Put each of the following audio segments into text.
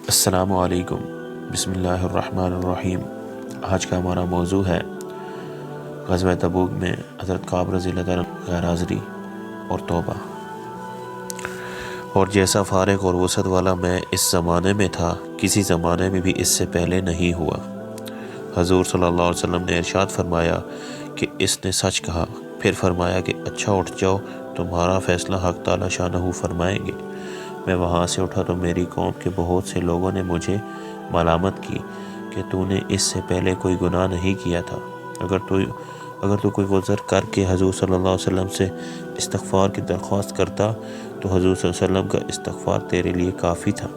السلام علیکم، بسم اللہ الرحمن الرحیم۔ آج کا ہمارا موضوع ہے غزوہ تبوک میں حضرت کعب رضی اللہ عنہ غیر حاضری اور توبہ۔ اور جیسا فارغ اور وسعت والا میں اس زمانے میں تھا، کسی زمانے میں بھی اس سے پہلے نہیں ہوا۔ حضور صلی اللہ علیہ وسلم نے ارشاد فرمایا کہ اس نے سچ کہا، پھر فرمایا کہ اچھا اٹھ جاؤ، تمہارا فیصلہ حق تعالی شانہ فرمائیں گے۔ میں وہاں سے اٹھا تو میری قوم کے بہت سے لوگوں نے مجھے ملامت کی کہ تو نے اس سے پہلے کوئی گناہ نہیں کیا تھا، اگر تو کوئی عذر کر کے حضور صلی اللہ علیہ وسلم سے استغفار کی درخواست کرتا تو حضور صلی اللہ علیہ وسلم کا استغفار تیرے لیے کافی تھا۔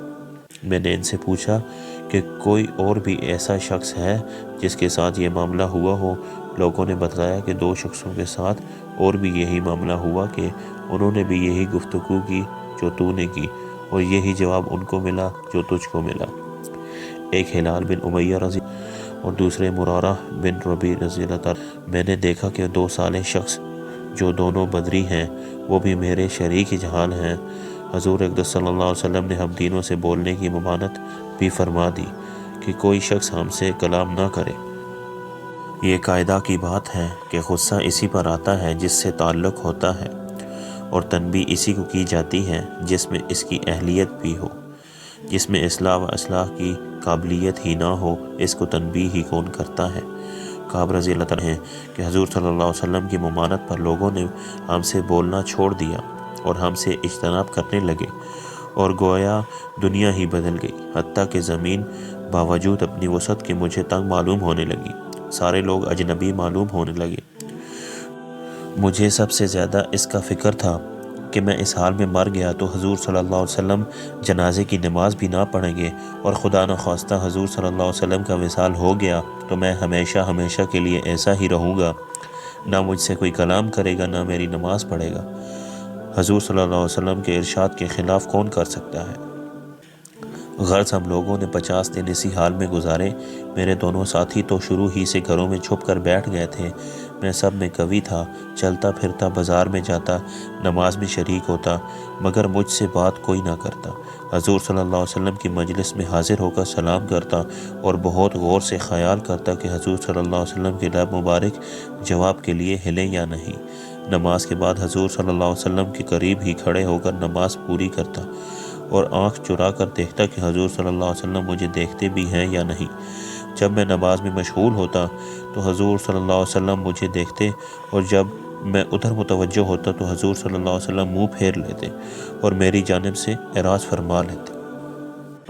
میں نے ان سے پوچھا کہ کوئی اور بھی ایسا شخص ہے جس کے ساتھ یہ معاملہ ہوا ہو؟ لوگوں نے بتایا کہ 2 شخصوں کے ساتھ اور بھی یہی معاملہ ہوا کہ انہوں نے بھی یہی گفتگو کی جو تو نے کی، اور یہی جواب ان کو ملا جو تجھ کو ملا۔ ایک ہلال بن امیہ رضی اور دوسرے مرارہ بن ربیع رضی اللہ تعالیٰ۔ میں نے دیکھا کہ 2 صالح شخص جو دونوں بدری ہیں، وہ بھی میرے شریک جہان ہیں۔ حضور اقدس صلی اللہ علیہ وسلم نے ہم دینوں سے بولنے کی ممانعت بھی فرما دی کہ کوئی شخص ہم سے کلام نہ کرے۔ یہ قاعدہ کی بات ہے کہ غصہ اسی پر آتا ہے جس سے تعلق ہوتا ہے، اور تنبیہ اسی کو کی جاتی ہے جس میں اس کی اہلیت بھی ہو۔ جس میں اصلاح و اصلاح کی قابلیت ہی نہ ہو، اس کو تنبیہ ہی کون کرتا ہے؟ کعب رضی اللہ عنہ کہ حضور صلی اللہ علیہ وسلم کی ممانعت پر لوگوں نے ہم سے بولنا چھوڑ دیا اور ہم سے اجتناب کرنے لگے، اور گویا دنیا ہی بدل گئی، حتیٰ کہ زمین باوجود اپنی وسعت کے مجھے تنگ معلوم ہونے لگی، سارے لوگ اجنبی معلوم ہونے لگے۔ مجھے سب سے زیادہ اس کا فکر تھا کہ میں اس حال میں مر گیا تو حضور صلی اللہ علیہ وسلم جنازے کی نماز بھی نہ پڑھیں گے، اور خدا نخواستہ حضور صلی اللہ علیہ وسلم کا وصال ہو گیا تو میں ہمیشہ ہمیشہ کے لیے ایسا ہی رہوں گا، نہ مجھ سے کوئی کلام کرے گا، نہ میری نماز پڑھے گا۔ حضور صلی اللہ علیہ وسلم کے ارشاد کے خلاف کون کر سکتا ہے؟ غرض ہم لوگوں نے 50 دن اسی حال میں گزارے۔ میرے دونوں ساتھی تو شروع ہی سے گھروں میں چھپ کر بیٹھ گئے تھے، میں سب میں قوی تھا، چلتا پھرتا، بازار میں جاتا، نماز میں شریک ہوتا، مگر مجھ سے بات کوئی نہ کرتا۔ حضور صلی اللہ علیہ وسلم کی مجلس میں حاضر ہو کر سلام کرتا اور بہت غور سے خیال کرتا کہ حضور صلی اللہ علیہ وسلم کے لب مبارک جواب کے لیے ہلے یا نہیں۔ نماز کے بعد حضور صلی اللہ علیہ وسلم کے قریب ہی کھڑے ہو کر نماز پوری کرتا اور آنکھ چرا کر دیکھتا کہ حضور صلی اللہ علیہ وسلم مجھے دیکھتے بھی ہیں یا نہیں۔ جب میں نماز میں مشغول ہوتا تو حضور صلی اللہ علیہ وسلم مجھے دیکھتے، اور جب میں ادھر متوجہ ہوتا تو حضور صلی اللہ علیہ وسلم منہ پھیر لیتے اور میری جانب سے اعراض فرما لیتے۔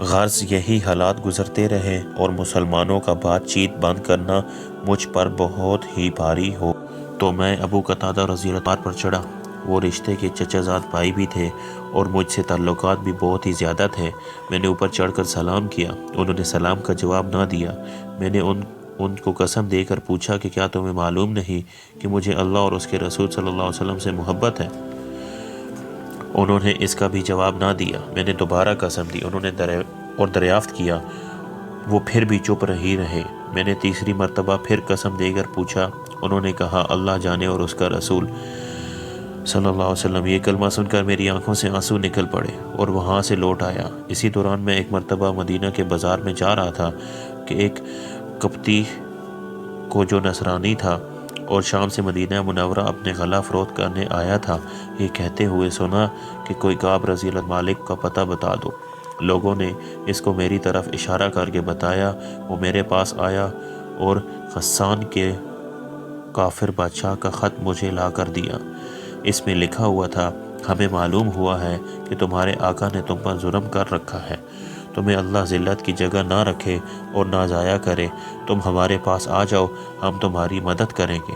غرض یہی حالات گزرتے رہے اور مسلمانوں کا بات چیت بند کرنا مجھ پر بہت ہی بھاری ہو تو میں ابو قتادہ رضی اللہ عنہ پر چڑھا۔ وہ رشتے کے چچا زاد بھائی بھی تھے اور مجھ سے تعلقات بھی بہت ہی زیادہ تھے۔ میں نے اوپر چڑھ کر سلام کیا، انہوں نے سلام کا جواب نہ دیا۔ میں نے ان کو قسم دے کر پوچھا کہ کیا تمہیں معلوم نہیں کہ مجھے اللہ اور اس کے رسول صلی اللہ علیہ وسلم سے محبت ہے؟ انہوں نے اس کا بھی جواب نہ دیا۔ میں نے دوبارہ قسم دی، انہوں نے دریافت کیا، وہ پھر بھی چپ ہی رہے۔ میں نے تیسری مرتبہ پھر قسم دے کر پوچھا، انہوں نے کہا اللہ جانے اور اس کا رسول صلی اللہ علیہ وسلم۔ یہ کلمہ سن کر میری آنکھوں سے آنسو نکل پڑے اور وہاں سے لوٹ آیا۔ اسی دوران میں ایک مرتبہ مدینہ کے بازار میں جا رہا تھا کہ ایک قبطی کو جو نصرانی تھا اور شام سے مدینہ منورہ اپنے غلہ فروخت کرنے آیا تھا، یہ کہتے ہوئے سنا کہ کوئی کعب رضی اللہ مالک کا پتہ بتا دو۔ لوگوں نے اس کو میری طرف اشارہ کر کے بتایا۔ وہ میرے پاس آیا اور غسان کے کافر بادشاہ کا خط مجھے لا کر دیا۔ اس میں لکھا ہوا تھا، ہمیں معلوم ہوا ہے کہ تمہارے آقا نے تم پر ظلم کر رکھا ہے، تمہیں اللہ ذلت کی جگہ نہ رکھے اور نہ ضائع کرے، تم ہمارے پاس آ جاؤ، ہم تمہاری مدد کریں گے۔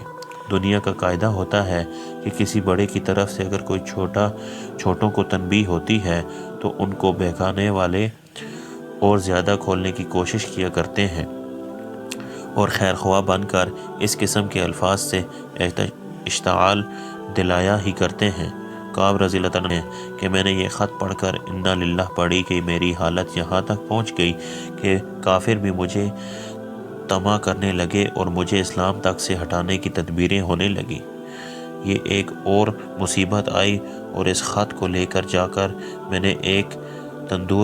دنیا کا قاعدہ ہوتا ہے کہ کسی بڑے کی طرف سے اگر کوئی چھوٹوں کو تنبیہ ہوتی ہے تو ان کو بہکانے والے اور زیادہ کھولنے کی کوشش کیا کرتے ہیں اور خیر خواہ بن کر اس قسم کے الفاظ سے اشتعال دلایا ہی کرتے ہیں۔ کعب رضی اللہ عنہ کہ میں نے یہ خط پڑھ کر انا للہ پڑھی کہ میری حالت یہاں تک پہنچ گئی کہ کافر بھی مجھے طمع کرنے لگے اور مجھے اسلام تک سے ہٹانے کی تدبیریں ہونے لگی۔ یہ ایک اور مصیبت آئی اور اس خط کو لے کر جا کر میں نے ایک تندور